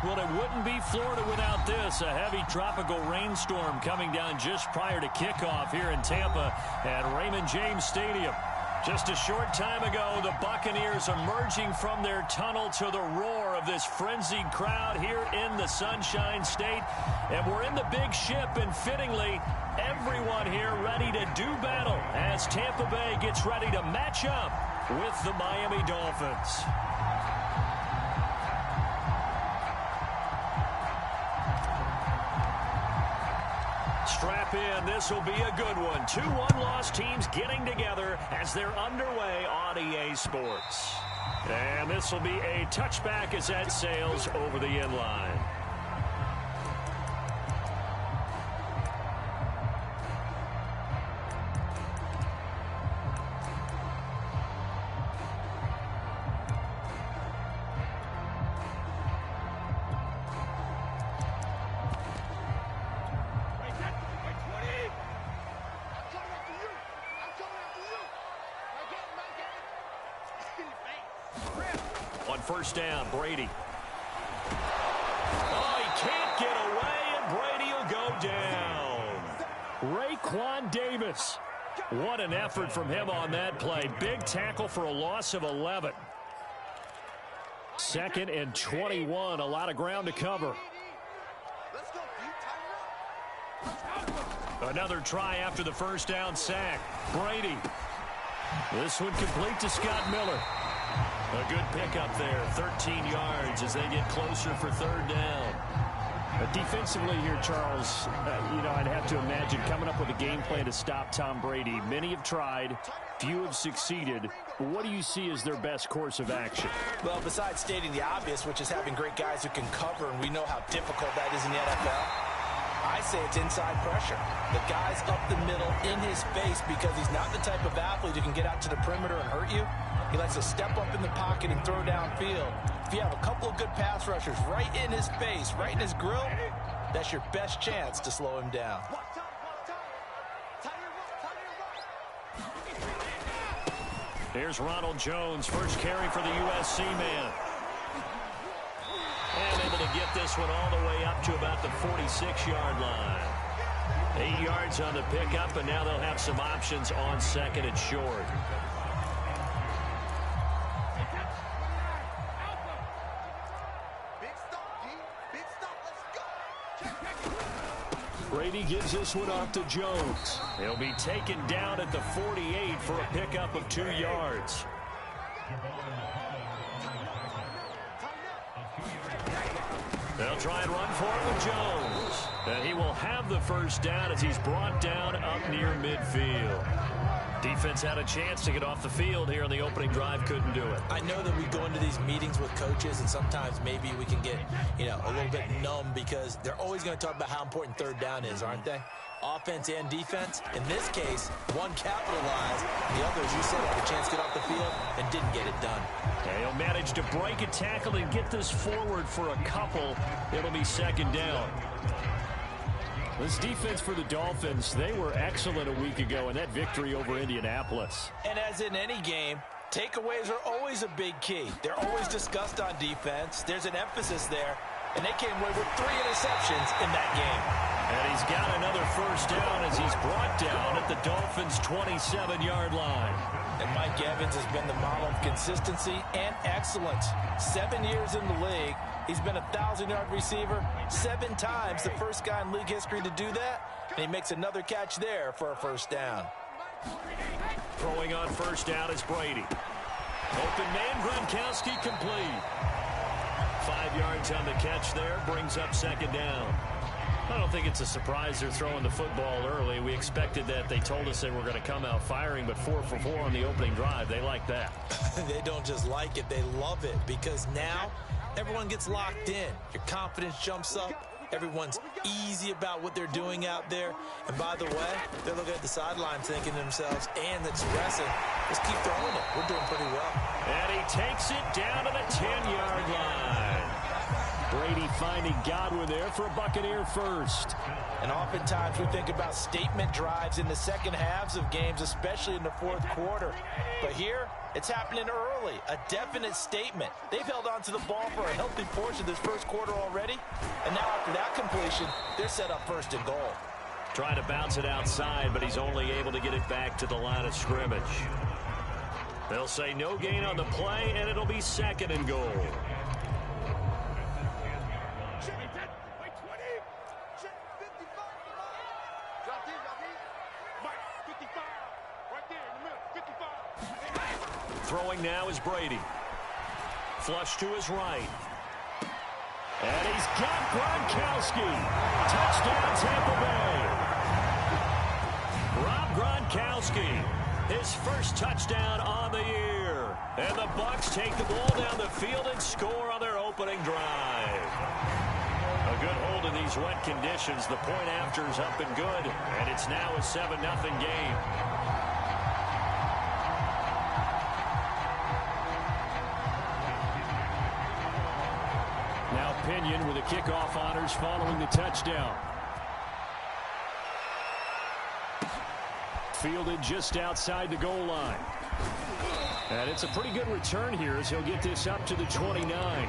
Well, it wouldn't be Florida without this. A heavy tropical rainstorm coming down just prior to kickoff here in Tampa at Raymond James Stadium. Just a short time ago, the Buccaneers emerging from their tunnel to the roar of this frenzied crowd here in the Sunshine State. And we're in the big ship, and fittingly, everyone here ready to do battle as Tampa Bay gets ready to match up with the Miami Dolphins. Strap in. This will be a good one. Two one-loss teams getting together as they're underway on EA Sports. And this will be a touchback as that sails over the end line. On first down, Brady. Oh, he can't get away, and Brady will go down. Raekwon Davis. What an effort from him on that play. Big tackle for a loss of 11. 2nd and 21. A lot of ground to cover. Another try after the first down sack. Brady. This one complete to Scott Miller. A good pickup there, 13 yards as they get closer for third down. But defensively here, Charles, I'd have to imagine coming up with a game plan to stop Tom Brady. Many have tried, few have succeeded. But what do you see as their best course of action? Well, besides stating the obvious, which is having great guys who can cover, and we know how difficult that is in the NFL, I say it's inside pressure. The guy's up the middle in his face because he's not the type of athlete who can get out to the perimeter and hurt you. He likes to step up in the pocket and throw downfield. If you have a couple of good pass rushers right in his face, right in his grill, that's your best chance to slow him down. Here's Ronald Jones, first carry for the USC man. And able to get this one all the way up to about the 46-yard line. 8 yards on the pickup, and now they'll have some options on second and short. Brady gives this one off to Jones. He'll be taken down at the 48 for a pickup of 2 yards. They'll try and run for it with Jones. And he will have the first down as he's brought down up near midfield. Defense had a chance to get off the field here in the opening drive, couldn't do it. I know that we go into these meetings with coaches, and sometimes maybe we can get, a little bit numb because they're always going to talk about how important third down is, aren't they? Offense and defense. In this case, one capitalized, the other, as you said, had a chance to get off the field and didn't get it done. And he'll manage to break a tackle and get this forward for a couple. It'll be second down. This defense for the Dolphins, they were excellent a week ago in that victory over Indianapolis. And as in any game, takeaways are always a big key. They're always discussed on defense. There's an emphasis there, and they came away with 3 interceptions in that game. And he's got another first down as he's brought down at the Dolphins' 27-yard line. And Mike Evans has been the model of consistency and excellence. 7 years in the league. He's been a 1,000-yard receiver 7 times, the first guy in league history to do that. And he makes another catch there for a first down. Throwing on first down is Brady. Open man, Gronkowski complete. 5 yards on the catch there, brings up second down. I don't think it's a surprise they're throwing the football early. We expected that. They told us they were going to come out firing, but 4 for 4 on the opening drive. They like that. They don't just like it, they love it, because now everyone gets locked in. Your confidence jumps up. Everyone's easy about what they're doing out there. And by the way, they're looking at the sidelines thinking to themselves, and that's aggressive, let's keep throwing it. We're doing pretty well. And he takes it down to the 10-yard line. Brady finding Godwin there for a Buccaneer first. And oftentimes we think about statement drives in the second halves of games, especially in the fourth quarter. But here, it's happening early. A definite statement. They've held on to the ball for a healthy portion of this first quarter already. And now after that completion, they're set up first and goal. Trying to bounce it outside, but he's only able to get it back to the line of scrimmage. They'll say no gain on the play, and it'll be second and goal. Throwing now is Brady. Flush to his right. And he's got Gronkowski. Touchdown, Tampa Bay. Rob Gronkowski, his first touchdown on the year. And the Bucs take the ball down the field and score on their opening drive. A good hold in these wet conditions. The point after is up and good, and it's now a 7-0 game. Now Pinion with the kickoff honors following the touchdown. Fielded just outside the goal line. And it's a pretty good return here as he'll get this up to the 29.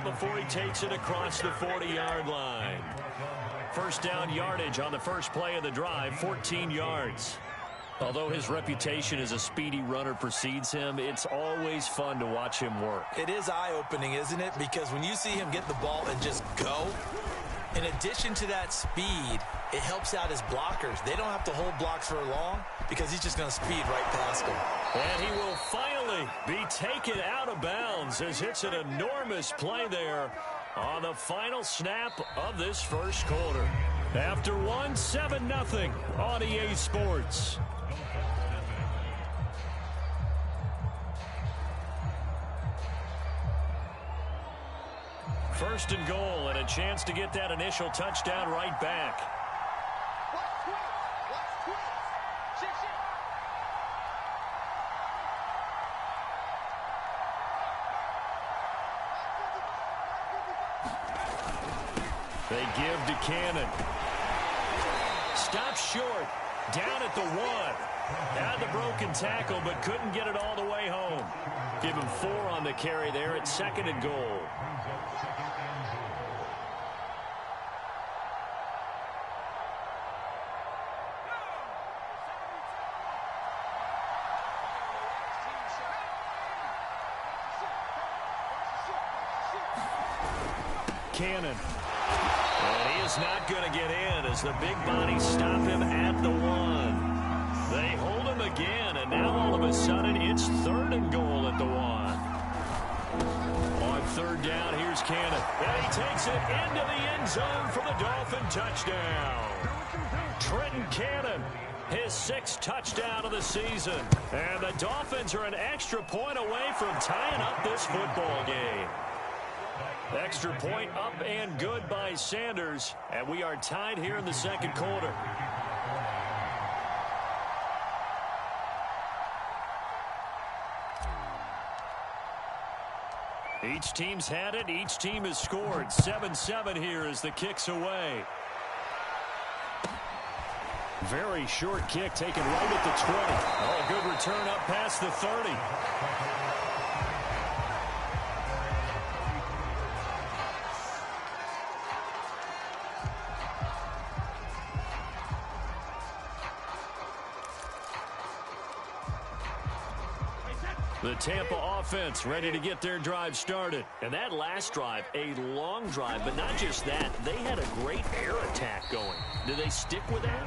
Before he takes it across the 40-yard line. First down yardage on the first play of the drive, 14 yards. Although his reputation as a speedy runner precedes him, it's always fun to watch him work. It is eye-opening, isn't it? Because when you see him get the ball and just go, in addition to that speed, it helps out his blockers. They don't have to hold blocks for long because he's just going to speed right past them. And he will finally be taken out of bounds as hits an enormous play there on the final snap of this first quarter. After 7-0 on EA Sports. First and goal, and a chance to get that initial touchdown right back. They give to Cannon. Stops short. Down at the 1. Had the broken tackle, but couldn't get it all the way home. Give him 4 on the carry there at second and goal. Cannon. And he is not going to get in as the big bodies stop him at the 1. They hold him again, and now all of a sudden it's third and goal at the 1. On third down, here's Cannon. And he takes it into the end zone for the Dolphin touchdown. Trenton Cannon, his 6th touchdown of the season. And the Dolphins are an extra point away from tying up this football game. Extra point up and good by Sanders, and we are tied here in the second quarter. Each team's had it. Each team has scored. 7-7 here as the kick's away. Very short kick taken right at the 20. Oh, good return up past the 30. The Tampa offense ready to get their drive started. And that last drive, a long drive, but not just that. They had a great air attack going. Do they stick with that?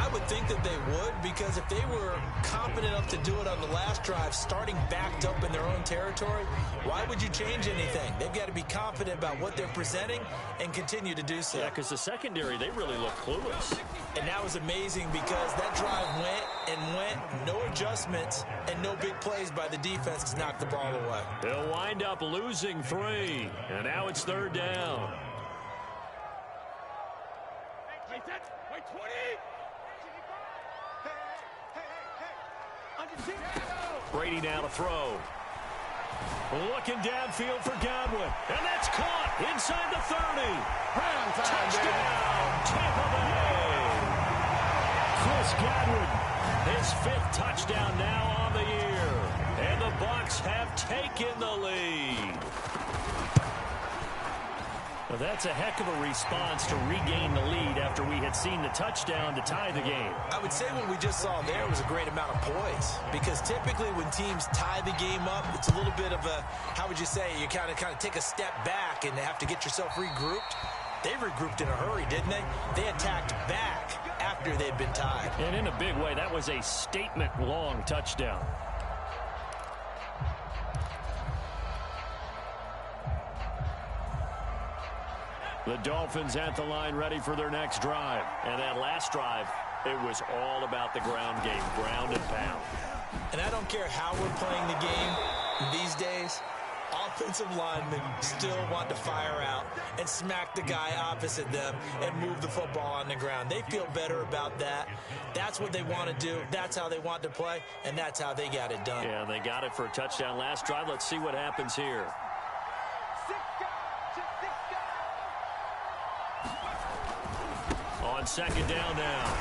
I would think that they would, because if they were confident enough to do it on the last drive, starting backed up in their own territory, why would you change anything? They've got to be confident about what they're presenting and continue to do so. Yeah, because the secondary, they really look clueless. And that was amazing because that drive went and went, no adjustments, and no big plays by the defense to knock the ball away. They'll wind up losing 3, and now it's 3rd down. Wait, 20! Brady now to throw. Looking downfield for Godwin. And that's caught inside the 30. Touchdown, Tampa Bay. Chris Godwin, his 5th touchdown now on the year. And the Bucs have taken the lead. Well, that's a heck of a response to regain the lead after we had seen the touchdown to tie the game. I would say what we just saw there was a great amount of poise, because typically when teams tie the game up, it's a little bit of a, how would you say, you kind of take a step back and have to get yourself regrouped. They regrouped in a hurry, didn't they? They attacked back after they'd been tied. And in a big way, that was a statement-long touchdown. The Dolphins at the line, ready for their next drive. And that last drive, it was all about the ground game, ground and pound. And I don't care how we're playing the game these days, offensive linemen still want to fire out and smack the guy opposite them and move the football on the ground. They feel better about that. That's what they want to do. That's how they want to play, and that's how they got it done. Yeah, they got it for a touchdown last drive. Let's see what happens here. On 2nd down now,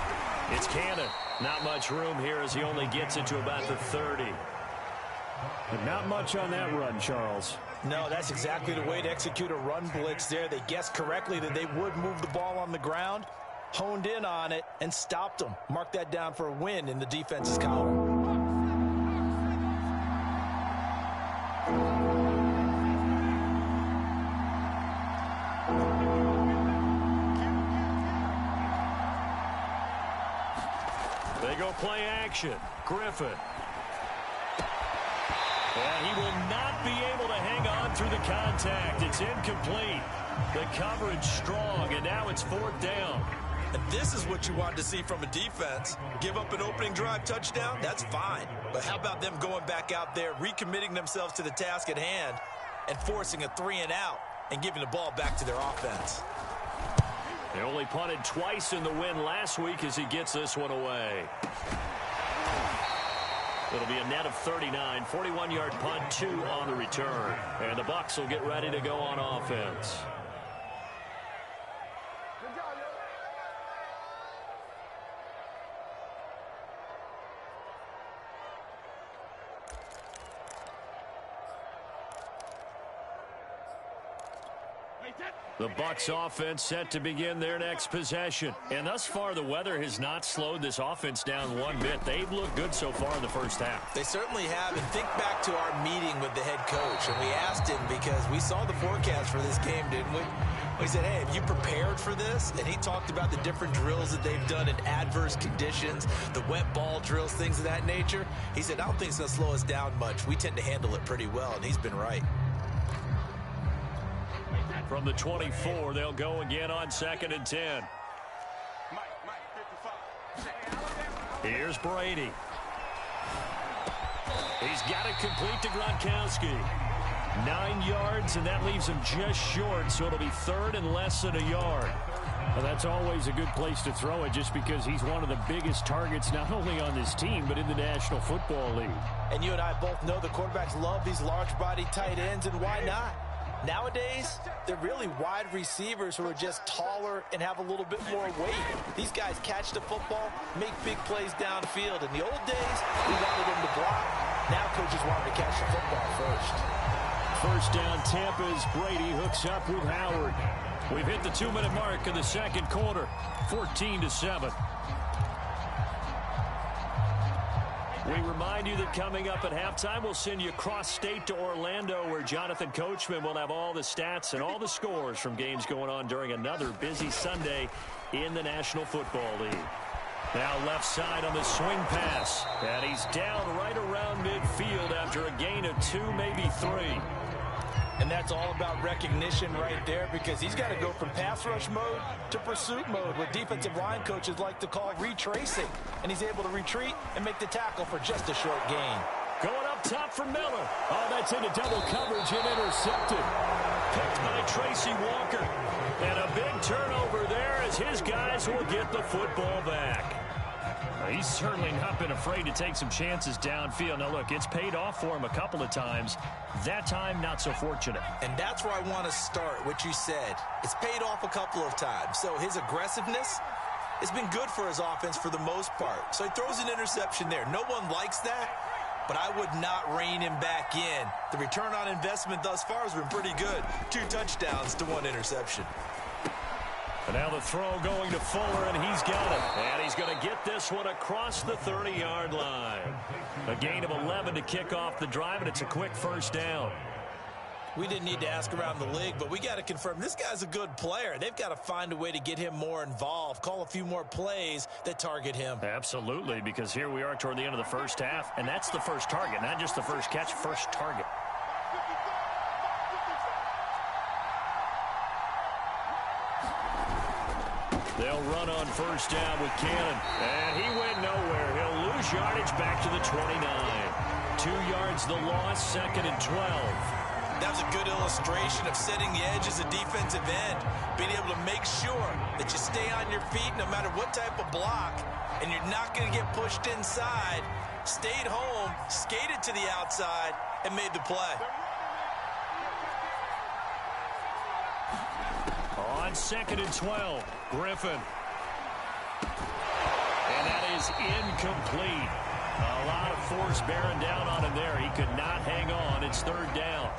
it's Cannon. Not much room here as he only gets it to about the 30. But not much on that run, Charles. No, that's exactly the way to execute a run blitz there. They guessed correctly that they would move the ball on the ground, honed in on it, and stopped them. Mark that down for a win in the defense's column. They go play action. Griffin. And he will not be able to hang on through the contact. It's incomplete. The coverage strong, and now it's 4th down. And this is what you want to see from a defense. Give up an opening drive touchdown, that's fine. But how about them going back out there, recommitting themselves to the task at hand, and forcing a 3-and-out and giving the ball back to their offense. They only punted twice in the win last week as he gets this one away. It'll be a net of 39, 41-yard punt, 2 on the return. And the Bucs will get ready to go on offense. The Bucs offense set to begin their next possession. And thus far, the weather has not slowed this offense down one bit. They've looked good so far in the first half. They certainly have. And think back to our meeting with the head coach. And we asked him, because we saw the forecast for this game, didn't we? We said, hey, have you prepared for this? And he talked about the different drills that they've done in adverse conditions, the wet ball drills, things of that nature. He said, I don't think it's going to slow us down much. We tend to handle it pretty well, and he's been right. From the 24, they'll go again on 2nd and 10. Here's Brady. He's got it complete to Gronkowski. 9 yards, and that leaves him just short, so it'll be 3rd and less than a yard. Well, that's always a good place to throw it, just because he's one of the biggest targets not only on this team but in the National Football League. And you and I both know the quarterbacks love these large-body tight ends, and why not? Nowadays, they're really wide receivers who are just taller and have a little bit more weight. These guys catch the football, make big plays downfield. In the old days, we wanted them to block. Now coaches want them to catch the football first. 1st down, Tampa's Brady hooks up with Howard. We've hit the 2-minute mark in the 2nd quarter, 14-7. We remind you that coming up at halftime, we'll send you cross-state to Orlando, where Jonathan Coachman will have all the stats and all the scores from games going on during another busy Sunday in the National Football League. Now left side on the swing pass. And he's down right around midfield after a gain of 2, maybe 3. And that's all about recognition right there, because he's got to go from pass rush mode to pursuit mode, what defensive line coaches like to call retracing. And he's able to retreat and make the tackle for just a short gain. Going up top for Miller. Oh, that's into double coverage and intercepted. Picked by Tracy Walker. And a big turnover there as his guys will get the football back. He's certainly not been afraid to take some chances downfield. Now, look, it's paid off for him a couple of times. That time, not so fortunate. And that's where I want to start, what you said. It's paid off a couple of times. So his aggressiveness has been good for his offense for the most part. So he throws an interception there. No one likes that, but I would not rein him back in. The return on investment thus far has been pretty good. 2 touchdowns to 1 interception. And now the throw going to Fuller, and he's got it. And he's going to get this one across the 30-yard line. A gain of 11 to kick off the drive, and it's a quick first down. We didn't need to ask around the league, but we got to confirm this guy's a good player. They've got to find a way to get him more involved, call a few more plays that target him. Absolutely, because here we are toward the end of the first half, and that's the first target, not just the first catch, first target. They'll run on first down with Cannon. And he went nowhere. He'll lose yardage back to the 29. 2 yards the loss, 2nd and 12. That's a good illustration of setting the edge as a defensive end. Being able to make sure that you stay on your feet no matter what type of block. And you're not going to get pushed inside. Stayed home, skated to the outside, and made the play. On 2nd and 12, Griffin. And that is incomplete. A lot of force bearing down on him there. He could not hang on. It's 3rd down.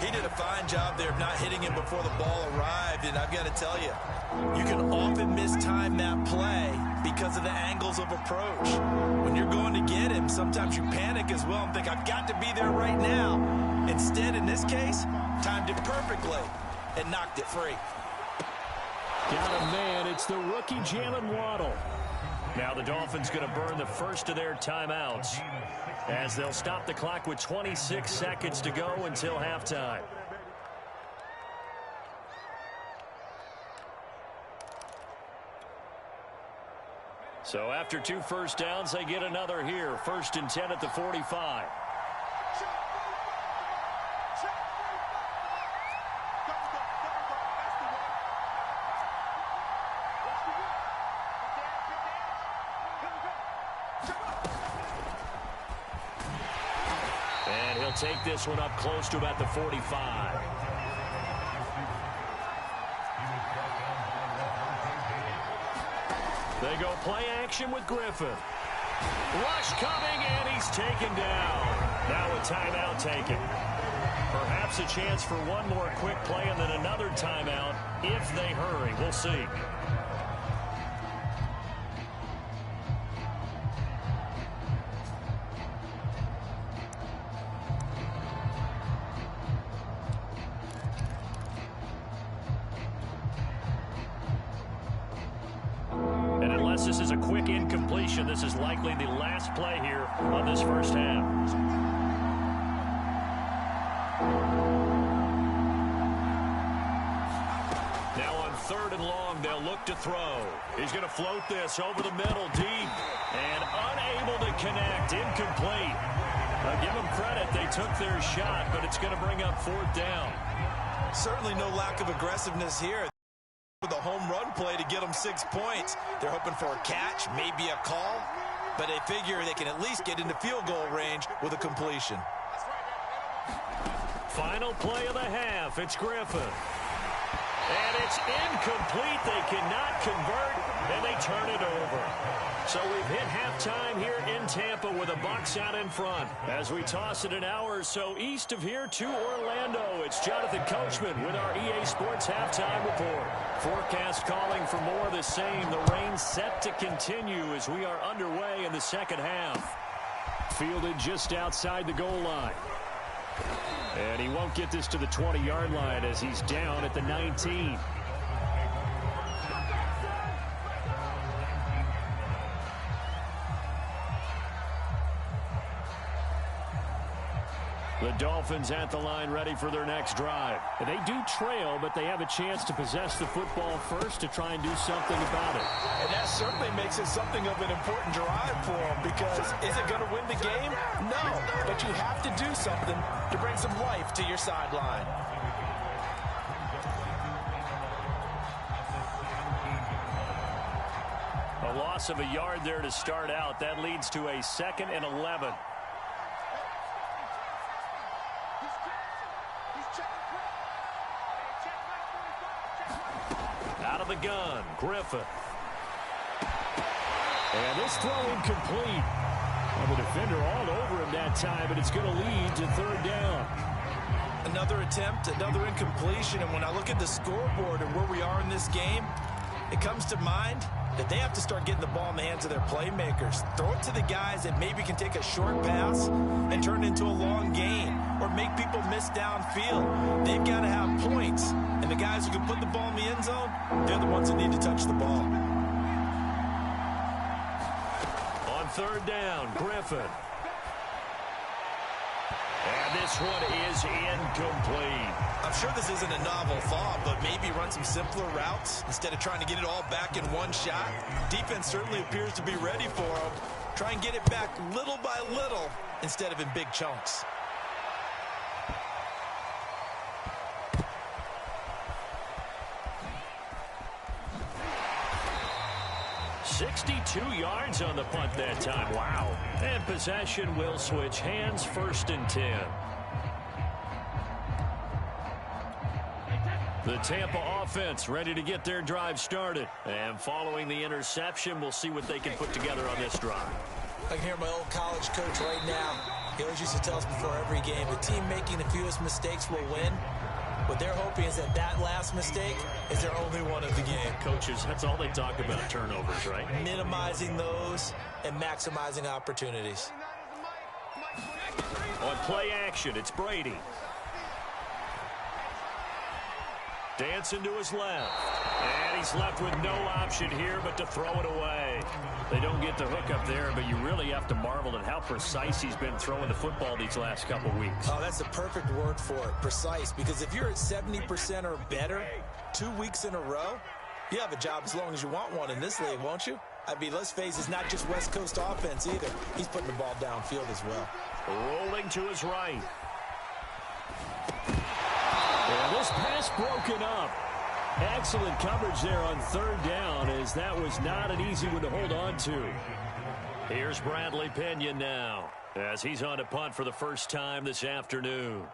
He did a fine job there of not hitting him before the ball arrived. And I've got to tell you, you can often mistime that play because of the angles of approach. When you're going to get him, sometimes you panic as well and think, I've got to be there right now. Instead, in this case, timed it perfectly and knocked it free. Got a man. It's the rookie Jalen Waddle. Now the Dolphins going to burn the first of their timeouts as they'll stop the clock with 26 seconds to go until halftime. So after 2 first downs, they get another here. 1st and 10 at the 45. And he'll take this one up close to about the 45. They go play action with Griffin. Rush coming, and he's taken down. Now a timeout taken. Perhaps a chance for one more quick play and then another timeout if they hurry. We'll see. This is a quick incompletion. This is likely the last play here on this first half. Now on 3rd and long, they'll look to throw. He's going to float this over the middle deep and unable to connect. Incomplete. Give them credit. They took their shot, but it's going to bring up 4th down. Certainly no lack of aggressiveness here. The home run play to get them 6 points. They're hoping for a catch, maybe a call, but they figure they can at least get into field goal range with a completion. Final play of the half. It's Griffin. And it's incomplete. They cannot convert, and they turn it over. So we've hit halftime here in Tampa with the Bucs out in front. As we toss it an hour or so east of here to Orlando, it's Jonathan Coachman with our EA Sports Halftime Report. Forecast calling for more of the same. The rain set to continue as we are underway in the second half. Fielded just outside the goal line. And he won't get this to the 20-yard line as he's down at the 19. Dolphins at the line ready for their next drive. They do trail, but they have a chance to possess the football first to try and do something about it. And that certainly makes it something of an important drive for them, because is it going to win the game? No, but you have to do something to bring some life to your sideline. A loss of a yard there to start out. That leads to a 2nd and 11. Out of the gun, Griffin. And this throw incomplete. Well, the defender all over him that time, but it's going to lead to 3rd down. Another attempt, another incompletion, and when I look at the scoreboard and where we are in this game, it comes to mind that they have to start getting the ball in the hands of their playmakers. Throw it to the guys that maybe can take a short pass and turn it into a long gain, or make people miss downfield. They've got to have points, and the guys who can put the ball in the end zone, they're the ones that need to touch the ball. On 3rd down, Griffin. And this one is incomplete. I'm sure this isn't a novel thought, but maybe run some simpler routes instead of trying to get it all back in one shot. Defense certainly appears to be ready for them. Try and get it back little by little instead of in big chunks. "62 yards on the punt that time. Wow. And possession will switch hands, 1st and 10. The Tampa offense ready to get their drive started. And following the interception, we'll see what they can put together on this drive. I can hear my old college coach right now. He always used to tell us before every game, the team making the fewest mistakes will win. What they're hoping is that that last mistake is their only one of the game. Coaches, that's all they talk about, turnovers, right? Minimizing those and maximizing opportunities. On play action, it's Brady. Dancing to his left. And he's left with no option here but to throw it away. They don't get the hook up there, but you really have to marvel at how precise he's been throwing the football these last couple weeks. Oh, that's the perfect word for it, precise. Because if you're at 70% or better 2 weeks in a row, you have a job as long as you want one in this league, won't you? I mean, let's face it, it's not just West Coast offense either. He's putting the ball downfield as well. Rolling to his right. And this pass broken up. Excellent coverage there on 3rd down, as that was not an easy one to hold on to. Here's Bradley Pena now, as he's on to punt for the first time this afternoon.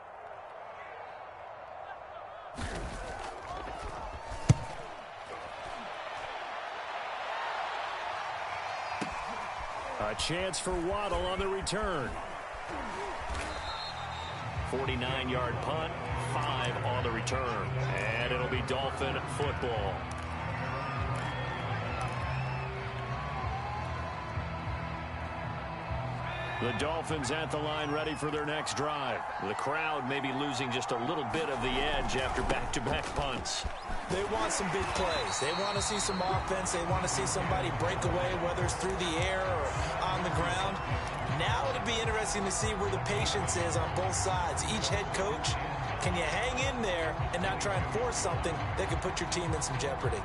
A chance for Waddle on the return. 49-yard punt, 5 on the return. And it'll be Dolphin football. The Dolphins at the line ready for their next drive. The crowd may be losing just a little bit of the edge after back-to-back punts. They want some big plays. They want to see some offense. They want to see somebody break away, whether it's through the air or on the ground. Now it'll be interesting to see where the patience is on both sides. Each head coach, can you hang in there and not try and force something that could put your team in some jeopardy?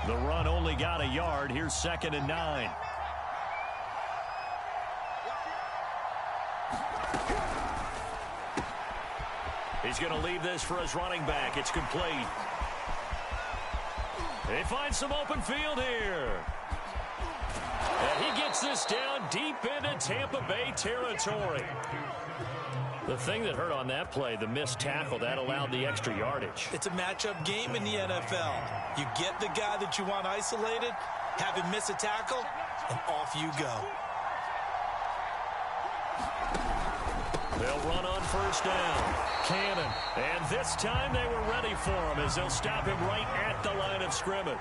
The run only got a yard. Here's 2nd and 9. He's going to leave this for his running back. It's complete. They find some open field here. And he gets this down deep into Tampa Bay territory. The thing that hurt on that play, the missed tackle, that allowed the extra yardage. It's a matchup game in the NFL. You get the guy that you want isolated, have him miss a tackle, and off you go. They'll run on 1st down. Cannon. And this time they were ready for him as they'll stop him right at the line of scrimmage.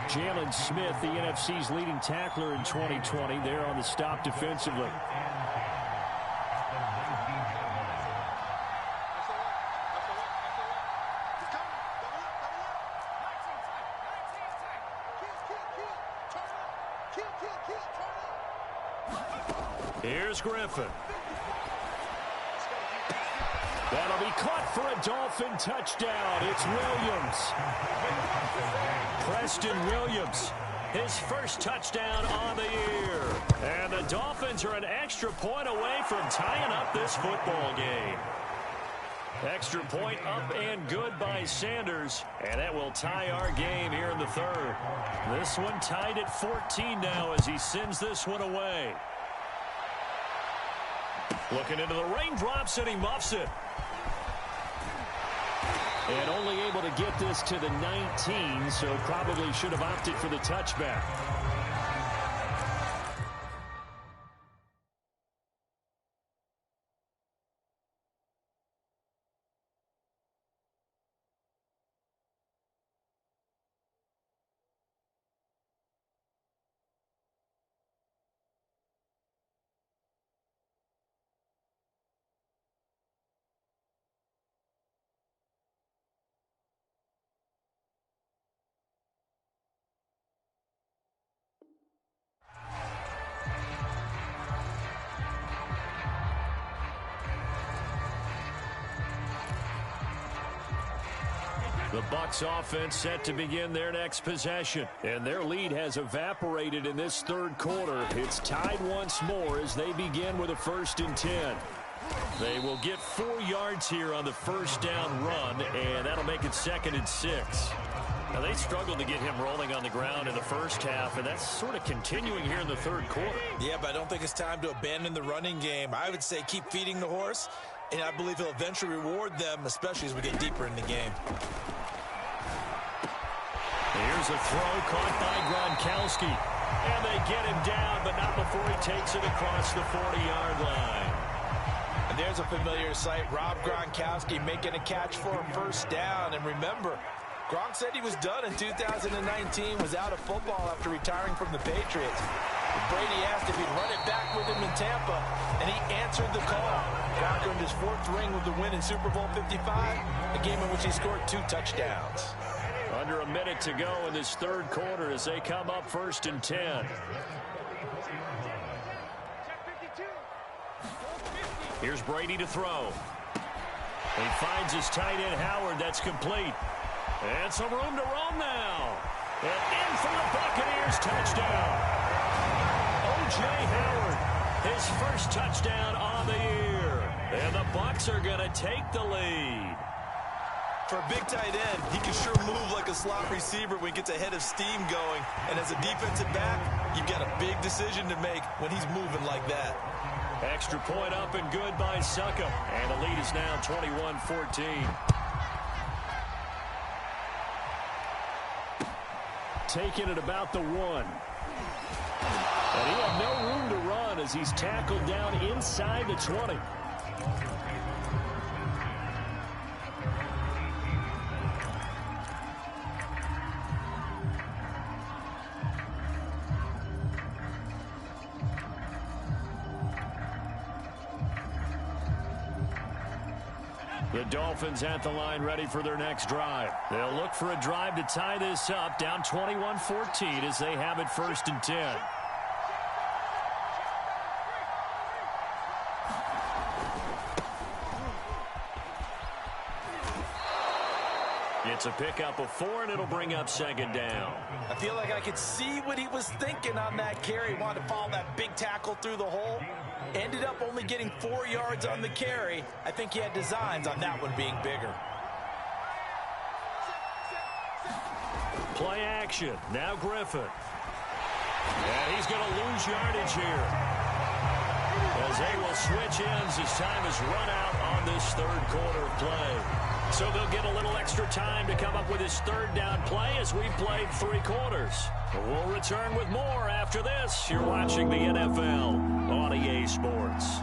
Jalen Smith, the NFC's leading tackler in 2020, there on the stop defensively. Kill. Here's Griffin. That'll be caught for a Dolphin touchdown. It's Williams. Preston Williams, his first touchdown on the year. And the Dolphins are an extra point away from tying up this football game. Extra point up and good by Sanders, and that will tie our game here in the third. This one tied at 14 now as he sends this one away. Looking into the raindrops, and he muffs it. And only able to get this to the 19, so probably should have opted for the touchback. The Bucs offense set to begin their next possession. And their lead has evaporated in this third quarter. It's tied once more as they begin with a 1st and 10. They will get 4 yards here on the first down run, and that'll make it 2nd and 6. Now, they struggled to get him rolling on the ground in the first half, and that's sort of continuing here in the third quarter. Yeah, but I don't think it's time to abandon the running game. I would say keep feeding the horse, and I believe he'll eventually reward them, especially as we get deeper in the game. Here's a throw caught by Gronkowski. And they get him down, but not before he takes it across the 40-yard line. And there's a familiar sight. Rob Gronkowski making a catch for a first down. And remember, Gronk said he was done in 2019, was out of football after retiring from the Patriots. Brady asked if he'd run it back with him in Tampa, and he answered the call. Gronk earned his 4th ring with the win in Super Bowl 55, a game in which he scored 2 touchdowns. Under a minute to go in this third quarter as they come up 1st and 10. Here's Brady to throw. He finds his tight end Howard. That's complete. And some room to roam now. And in for the Buccaneers touchdown. O.J. Howard, his first touchdown on the year. And the Bucs are going to take the lead. For a big tight end, he can sure move like a slot receiver when he gets a head of steam going. And as a defensive back, you've got a big decision to make when he's moving like that. Extra point up and good by Suckup. And the lead is now 21-14. Taking it about the 1. And he had no room to run as he's tackled down inside the 20. The Dolphins at the line ready for their next drive. They'll look for a drive to tie this up, down 21-14 as they have it 1st and 10. It's a pickup of 4, and it'll bring up 2nd down. I feel like I could see what he was thinking on that carry. Wanted to follow that big tackle through the hole. Ended up only getting 4 yards on the carry. I think he had designs on that one being bigger. Play action. Now Griffin. And he's going to lose yardage here, as they will switch ends as time is run out on this third quarter of play. So they'll get a little extra time to come up with his 3rd down play as we played 3 quarters. We'll return with more after this. You're watching the NFL on EA Sports.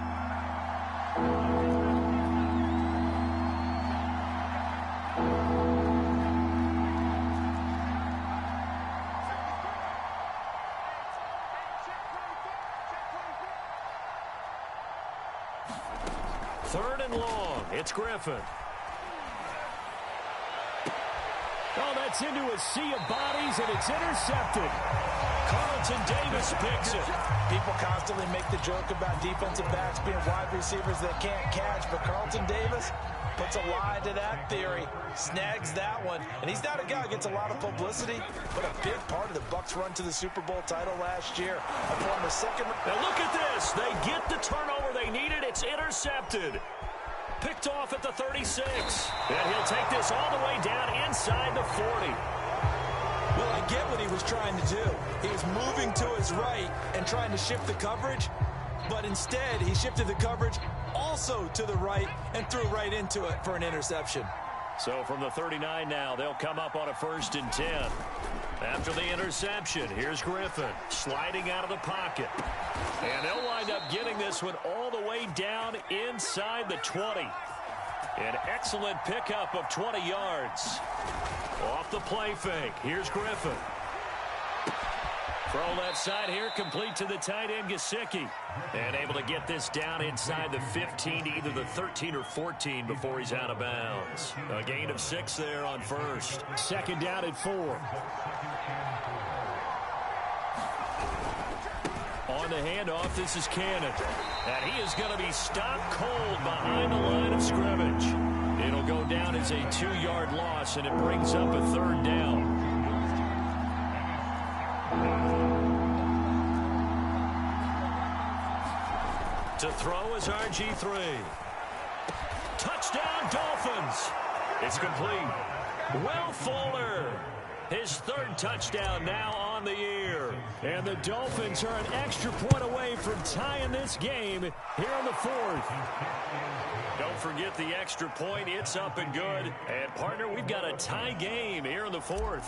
Third and long. It's Griffin. Oh, that's into a sea of bodies, and it's intercepted. Carlton Davis picks it. People constantly make the joke about defensive backs being wide receivers that can't catch, but Carlton Davis puts a lie to that theory, snags that one, and he's not a guy who gets a lot of publicity, but a big part of the Bucs run to the Super Bowl title last year. A former second. Now look at this. They get the turnover they needed. It's intercepted. Picked off at the 36. And he'll take this all the way down inside the 40. Well, I get what he was trying to do. He was moving to his right and trying to shift the coverage, but instead he shifted the coverage also to the right and threw right into it for an interception. So from the 39 now, they'll come up on a 1st and 10. After the interception, here's Griffin sliding out of the pocket. And they'll wind up getting this one all the way down inside the 20. An excellent pickup of 20 yards. Off the play fake, here's Griffin. Throw left side here, complete to the tight end, Gesicki. And able to get this down inside the 15 to either the 13 or 14 before he's out of bounds. A gain of 6 there on 1st. 2nd down at 4. On the handoff, this is Cannon. And he is going to be stopped cold behind the line of scrimmage. It'll go down as a 2-yard loss, and it brings up a 3rd down. To throw is RG3. Touchdown, Dolphins. It's complete. Will Fuller. His 3rd touchdown now on the year. And the Dolphins are an extra point away from tying this game here in the 4th. Don't forget the extra point. It's up and good. And, partner, we've got a tie game here in the 4th.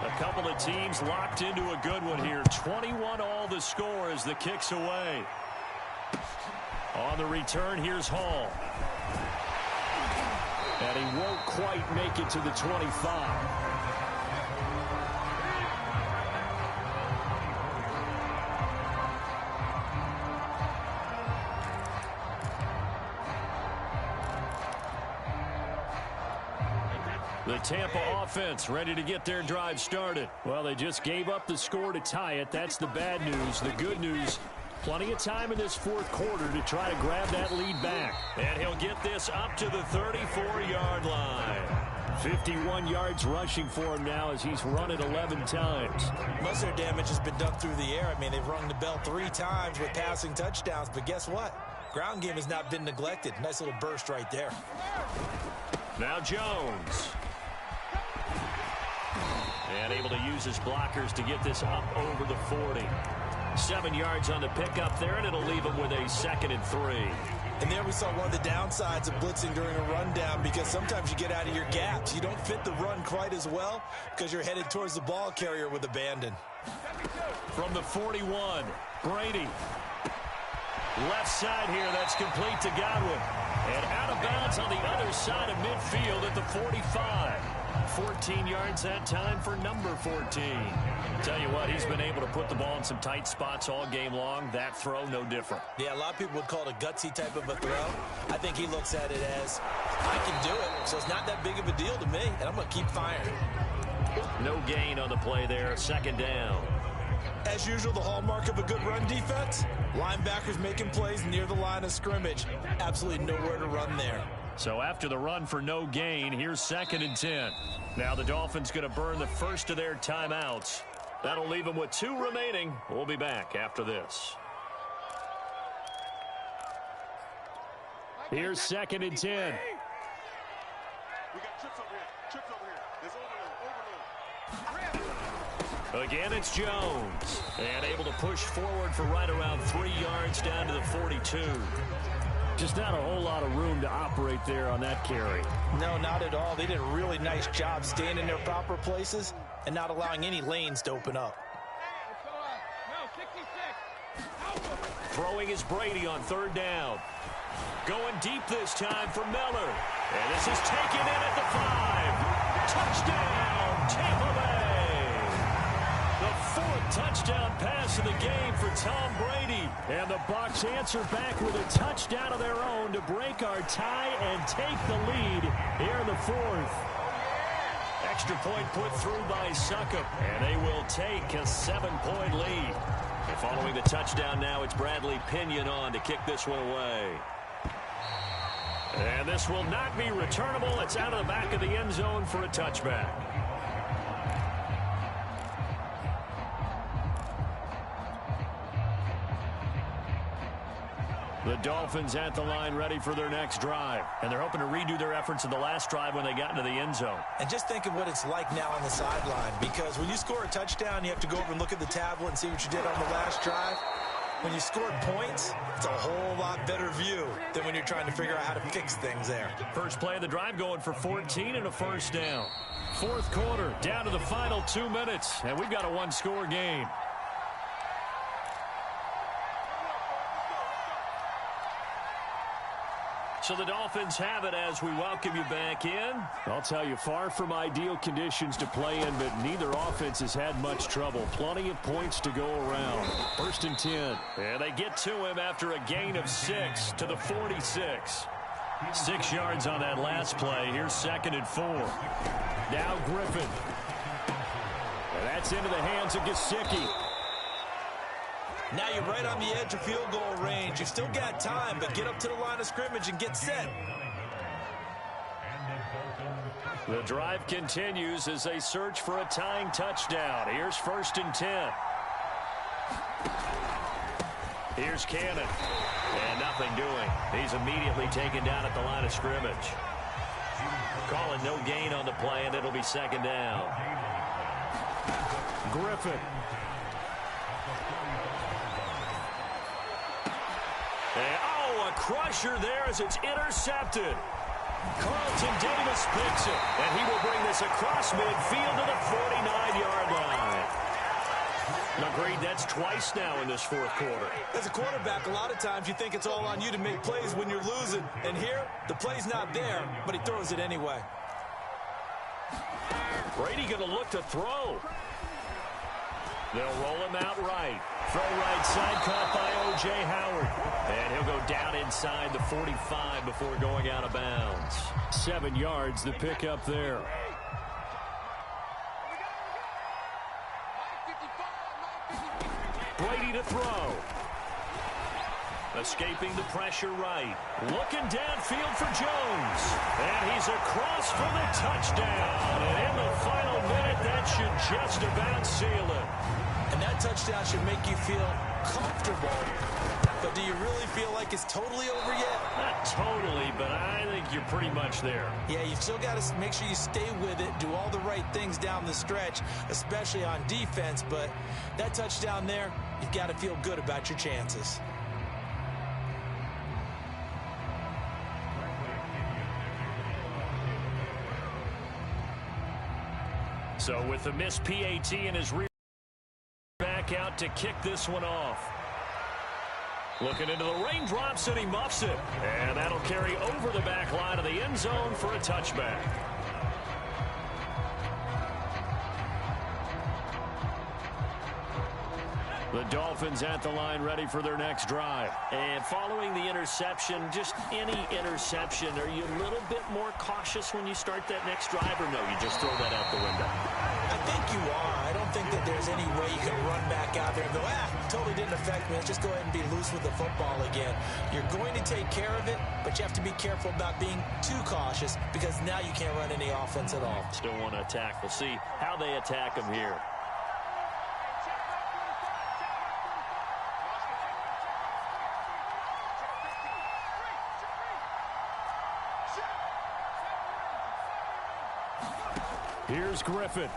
A couple of teams locked into a good one here. 21 all the score as the kick's away. On the return, here's Hall. And he won't quite make it to the 25. The Tampa offense ready to get their drive started. Well, they just gave up the score to tie it. That's the bad news. The good news, plenty of time in this 4th quarter to try to grab that lead back. And he'll get this up to the 34-yard line. 51 yards rushing for him now as he's run it 11 times. Most of their damage has been done through the air. I mean, they've rung the bell 3 times with passing touchdowns, but guess what? Ground game has not been neglected. Nice little burst right there. Now Jones. And able to use his blockers to get this up over the 40. 7 yards on the pickup there, and it'll leave him with a 2nd and 3. And there we saw one of the downsides of blitzing during a rundown, because sometimes you get out of your gaps. You don't fit the run quite as well because you're headed towards the ball carrier with abandon. From the 41, Brady. Left side here, that's complete to Godwin. And out of bounds on the other side of midfield at the 45. 14 yards that time for number 14. Tell you what, he's been able to put the ball in some tight spots all game long. That throw, no different. Yeah, a lot of people would call it a gutsy type of a throw. I think he looks at it as, I can do it, so it's not that big of a deal to me, and I'm going to keep firing. No gain on the play there, 2nd down. As usual, the hallmark of a good run defense, linebackers making plays near the line of scrimmage. Absolutely nowhere to run there. So after the run for no gain, here's 2nd and 10. Now the Dolphins going to burn the first of their timeouts. That'll leave them with 2 remaining. We'll be back after this. Here's 2nd and 10. We got trips over here. Trips over here. There's overload. Again, it's Jones. And able to push forward for right around 3 yards down to the 42. Just not a whole lot of room to operate there on that carry. No, not at all. They did a really nice job staying in their proper places and not allowing any lanes to open up. Throwing is Brady on 3rd down. Going deep this time for Miller. And this is taken in at the 5. Touchdown, Tampa Bay. The 4th touchdown pass of the game for Tom Brady. And the Bucs answer back with a touchdown of their own to break our tie and take the lead here in the 4th. extra point put through by Succop, and they will take a 7-point lead. And following the touchdown now, it's Bradley Pinion on to kick this one away. And this will not be returnable. It's out of the back of the end zone for a touchback. The Dolphins at the line ready for their next drive. And they're hoping to redo their efforts in the last drive when they got into the end zone. And just think of what it's like now on the sideline, because when you score a touchdown, you have to go over and look at the tablet and see what you did on the last drive. When you scored points, it's a whole lot better view than when you're trying to figure out how to fix things there. First play of the drive going for 14 and a first down. Fourth quarter, down to the final 2 minutes, and we've got a one-score game. So the Dolphins have it as we welcome you back in. I'll tell you, far from ideal conditions to play in, but neither offense has had much trouble. Plenty of points to go around. First and 10. And they get to him after a gain of 6 to the 46. 6 yards on that last play. Here's 2nd and 4. Now Griffin. And that's into the hands of Gesicki. Now you're right on the edge of field goal range. You've still got time, but get up to the line of scrimmage and get set. The drive continues as they search for a tying touchdown. Here's 1st and 10. Here's Cannon. And nothing doing. He's immediately taken down at the line of scrimmage. Calling no gain on the play, and it'll be 2nd down. Griffin. And, a crusher there as it's intercepted. Carlton Davis picks it, and he will bring this across midfield to the 49-yard line. Agreed, that's twice now in this fourth quarter. As a quarterback, a lot of times you think it's all on you to make plays when you're losing. And here, the play's not there, but he throws it anyway. Brady going to look to throw. They'll roll him out right. Throw right side, caught by O.J. Howard. And he'll go down inside the 45 before going out of bounds. 7 yards, the pickup there. Brady to throw. Escaping the pressure right. Looking downfield for Jones. And he's across for the touchdown. And in the final minute, that should just about seal it. And that touchdown should make you feel comfortable. But do you really feel like it's totally over yet? Not totally, but I think you're pretty much there. Yeah, you've still got to make sure you stay with it, do all the right things down the stretch, especially on defense. But that touchdown there, you've got to feel good about your chances. So with the missed PAT in his rear, back out to kick this one off. Looking into the raindrops, and he muffs it. And that'll carry over the back line of the end zone for a touchback. The Dolphins at the line ready for their next drive. And following the interception, just any interception, are you a little bit more cautious when you start that next drive, or no, you just throw that out the window? I think you are. I don't think that there's any way you can run back out there and go, totally didn't affect me. Let's just go ahead and be loose with the football again. You're going to take care of it, but you have to be careful about being too cautious because now you can't run any offense at all. Still want to attack. We'll see how they attack him here. Here's Griffin.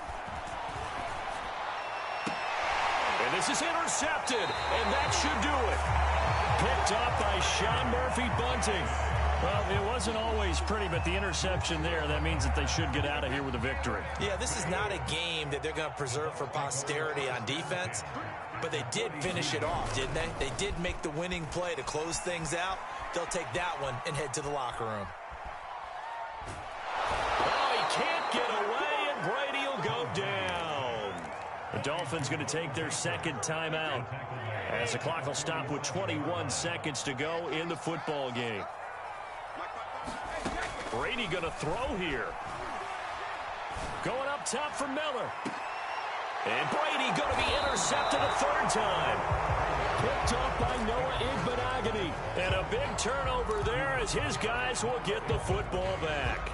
And this is intercepted, and that should do it. Picked up by Sean Murphy-Bunting. Well, it wasn't always pretty, but the interception there, that means that they should get out of here with a victory. Yeah, this is not a game that they're going to preserve for posterity on defense, but they did finish it off, didn't they? They did make the winning play to close things out. They'll take that one and head to the locker room. Oh, he can't get away, and Brady will go down. The Dolphins going to take their second timeout as the clock will stop with 21 seconds to go in the football game. Brady going to throw here. Going up up top for Miller. And Brady going to be intercepted a third time. Picked up by Noah Igbenogany. And a big turnover there as his guys will get the football back.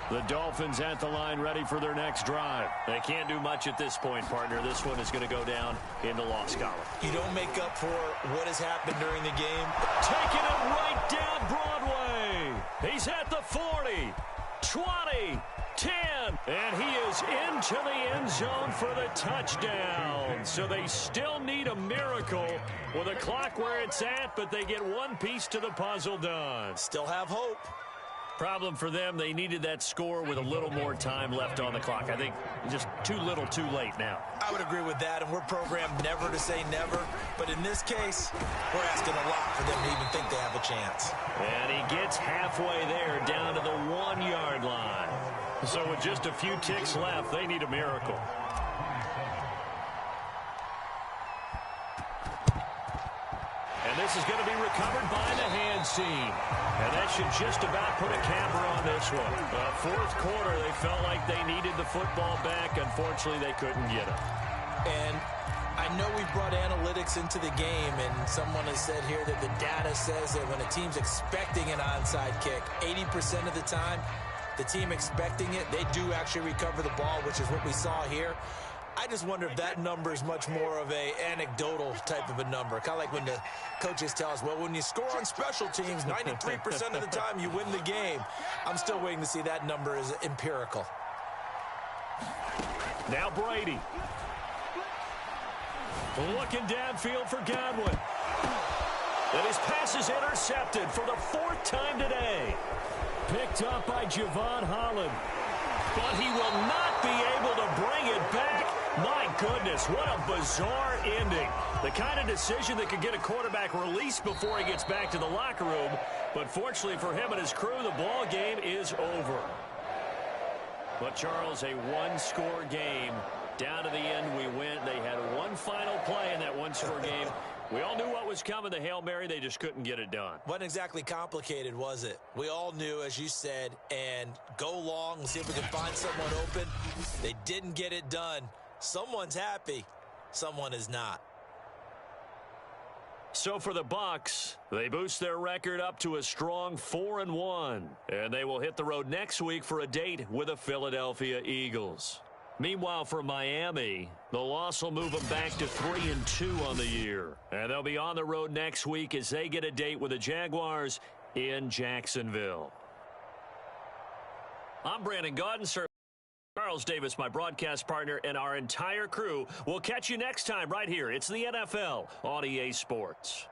The Dolphins at the line ready for their next drive. They can't do much at this point, partner. This one is going to go down in the loss column. You don't make up for what has happened during the game. Taking it right down Broadway. He's at the 40, 20, 10, and he is into the end zone for the touchdown. So they still need a miracle with a clock where it's at, but they get one piece to the puzzle done. Still have hope. Problem for them, they needed that score with a little more time left on the clock. I think just too little too late now. I would agree with that, and we're programmed never to say never. But in this case, we're asking a lot for them to even think they have a chance. And he gets halfway there down to the 1-yard line. So with just a few ticks left, they need a miracle. And this is going to be recovered by the hands team. And that should just about put a capper on this one. Fourth quarter, they felt like they needed the football back. Unfortunately, they couldn't get it. And I know we brought analytics into the game, and someone has said here that the data says that when a team's expecting an onside kick, 80% of the time, the team expecting it, they do actually recover the ball, which is what we saw here. I just wonder if that number is much more of a anecdotal type of a number. Kind of like when the coaches tell us, well, when you score on special teams, 93% of the time you win the game. I'm still waiting to see that number is empirical. Now Brady. Looking downfield for Godwin. And his pass is intercepted for the 4th time today. Picked up by Javon Holland. But he will not be able to bring it back. My goodness, what a bizarre ending. The kind of decision that could get a quarterback released before he gets back to the locker room. But fortunately for him and his crew, the ball game is over. But, Charles, a one-score game. Down to the end, we went. They had one final play in that one-score game. We all knew what was coming, the Hail Mary. They just couldn't get it done. Wasn't exactly complicated, was it? We all knew, as you said, and go long and see if we can find someone open. They didn't get it done. Someone's happy. Someone is not. So for the Bucs, they boost their record up to a strong 4-1. And they will hit the road next week for a date with the Philadelphia Eagles. Meanwhile, for Miami, the loss will move them back to 3-2 on the year. And they'll be on the road next week as they get a date with the Jaguars in Jacksonville. I'm Brandon Gaudin, sir. Charles Davis, my broadcast partner, and our entire crew. We'll catch you next time right here. It's the NFL on EA Sports.